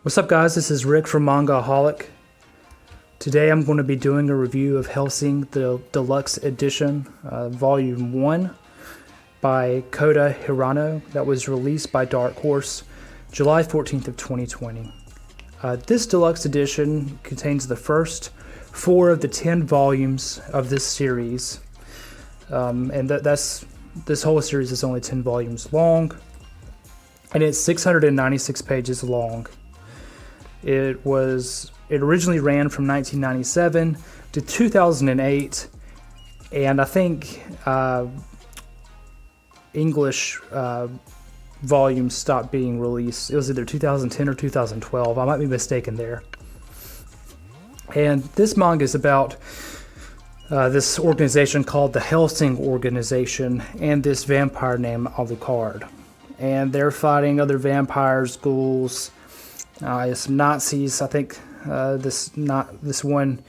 What's up, guys? This is Rick from Mangaholic. Today I'm going to be doing a review of Hellsing Deluxe Edition, Volume 1 by Kota Hirano that was released by Dark Horse July 14th of 2020. This deluxe edition contains the first 4 of the 10 volumes of this series, and this whole series is only 10 volumes long, and it's 696 pages long. It originally ran from 1997 to 2008, and I think English volumes stopped being released. It was either 2010 or 2012. I might be mistaken there. And this manga is about this organization called the Hellsing Organization and this vampire named Alucard. And they're fighting other vampires, ghouls, some Nazis. I think this one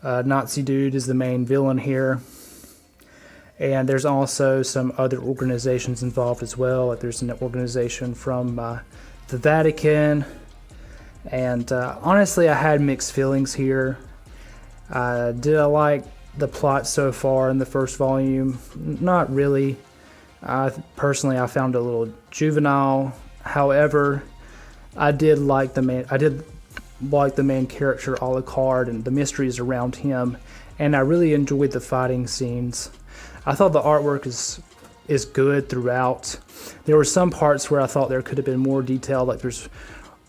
Nazi dude is the main villain here. And there's also some other organizations involved as well. Like there's an organization from the Vatican. And honestly, I had mixed feelings here. Did I like the plot so far in the first volume? Not really. Personally, I found it a little juvenile. However, I did like the main character Alucard and the mysteries around him, and I really enjoyed the fighting scenes. I thought the artwork is good throughout. There were some parts where I thought there could have been more detail. Like there's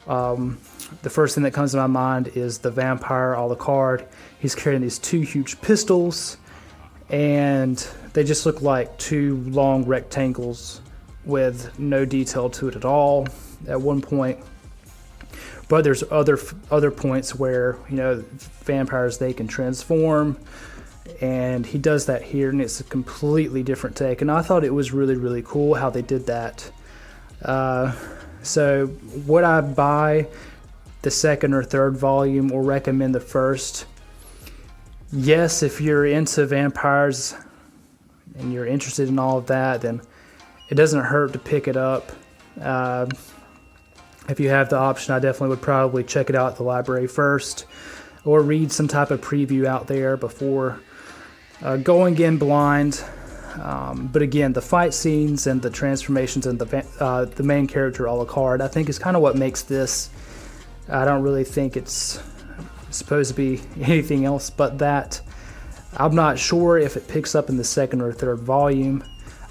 the first thing that comes to my mind is the vampire Alucard. He's carrying these 2 huge pistols, and they just look like 2 long rectangles with no detail to it at all at one point. But there's other points where, vampires, they can transform, and he does that here, and it's a completely different take. And I thought it was really, really cool how they did that. So would I buy the second or third volume or recommend the first? Yes, if you're into vampires and you're interested in all of that, then it doesn't hurt to pick it up. If you have the option, I definitely would probably check it out at the library first, or read some type of preview out there before going in blind. But again, the fight scenes and the transformations and the main character Alucard, I think, is kind of what makes this. I don't really think it's supposed to be anything else but that. I'm not sure if it picks up in the second or third volume.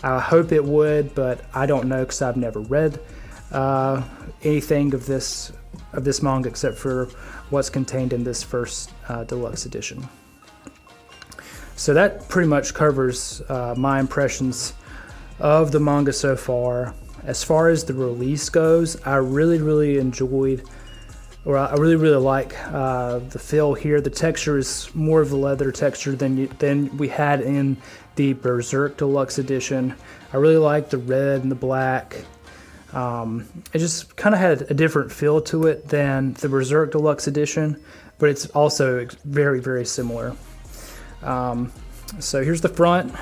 I hope it would, but I don't know because I've never read anything of this manga except for what's contained in this first deluxe edition. So that pretty much covers my impressions of the manga so far. As far as the release goes, I really enjoyed, or I really like the feel here. The texture is more of a leather texture than we had in the Berserk Deluxe Edition. I really like the red and the black. It just kind of had a different feel to it than the Berserk Deluxe Edition, but it's also very, very similar. So here's the front.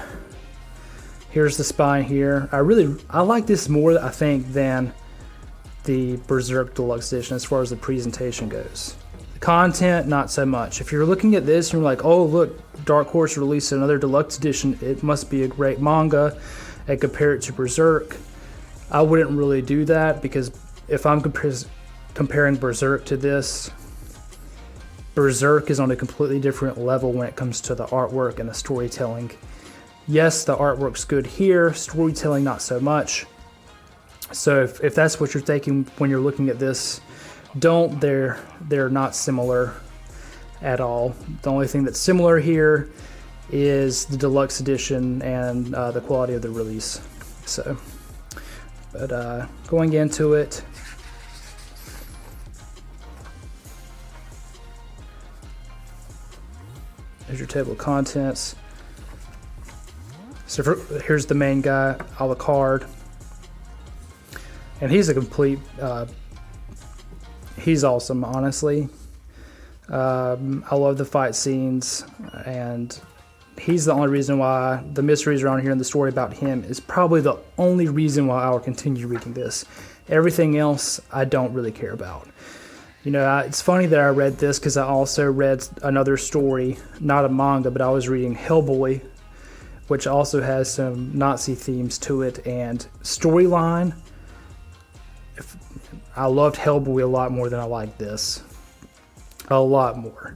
Here's the spine here. I like this more, I think, than the Berserk Deluxe Edition as far as the presentation goes. The content, not so much. If you're looking at this and you're like, oh, look, Dark Horse released another deluxe edition, it must be a great manga, and compare it to Berserk, I wouldn't really do that, because if I'm comparing Berserk to this, Berserk is on a completely different level when it comes to the artwork and the storytelling. Yes, the artwork's good here, storytelling not so much. So if that's what you're thinking when you're looking at this, they're not similar at all. The only thing that's similar here is the deluxe edition and the quality of the release. So, but going into it, there's your table of contents. So here's the main guy, Alucard. And he's a complete, he's awesome, honestly. I love the fight scenes, and he's the only reason why the mysteries around here and the story about him is probably the only reason why I will continue reading this. Everything else I don't really care about. You know, it's funny that I read this because I also read another story, not a manga, but I was reading Hellboy, which also has some Nazi themes to it, and storyline. I loved Hellboy a lot more than I liked this. A lot more.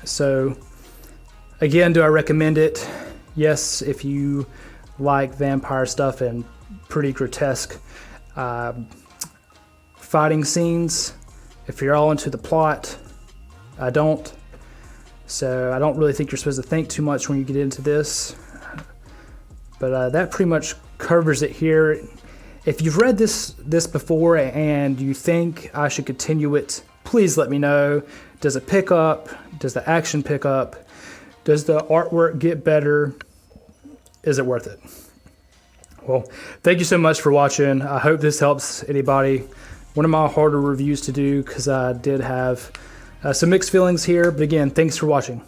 So, again, do I recommend it? Yes, if you like vampire stuff and pretty grotesque fighting scenes. If you're all into the plot, I don't. So I don't really think you're supposed to think too much when you get into this. But that pretty much covers it here. If you've read this before and you think I should continue it, please let me know. Does it pick up? Does the action pick up? Does the artwork get better? Is it worth it? Well, thank you so much for watching. I hope this helps anybody. One of my harder reviews to do because I did have some mixed feelings here. But again, thanks for watching.